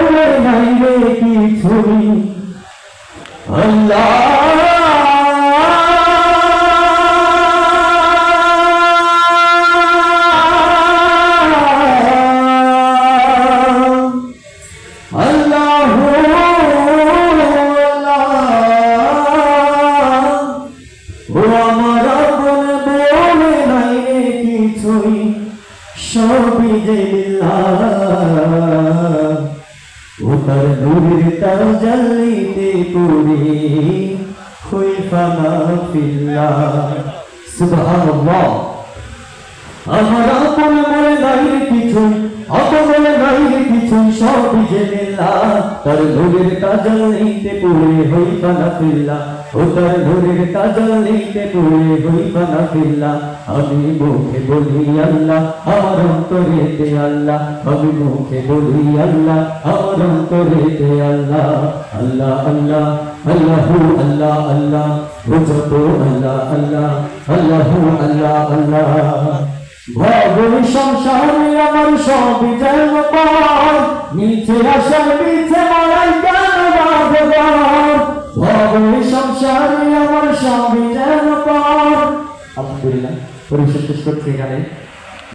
বলে নাই রে কিছুই আল্লাহ সবই যে ওতার নূরের তাজালিতে পড়ে হই ফানা ফিল্লাহ সুবহানাল্লাহ আমার আপন মনে নাই কিছুই আপন নাই কিছুই সবই যে তার নূরের তাজালিতে পড়ে হই ফানা ফিল্লাহ ওতার নূরের তাজালিতে পড়ে হই ফানা ফিল্লাহ আমি মুখে বলি আল্লাহ আমার অন্তরেতে আল্লাহ আমি মুখে বলি আল্লাহ আমার অন্তরেতে আল্লাহ আল্লাহ আল্লাহ আল্লাহু আল্লাহ আল্লাহ বুঝতো আল্লাহ আল্লাহ আল্লাহু আল্লাহ আল্লাহ ভগবান সংসারে আমার সবই যেন পার নিচে আসার নিচে মারাই কেন ভগবান ভগবান সংসারে আমার সবই যেন পার আলহামদুলিল্লাহ পরিশেষ করছি এখানে।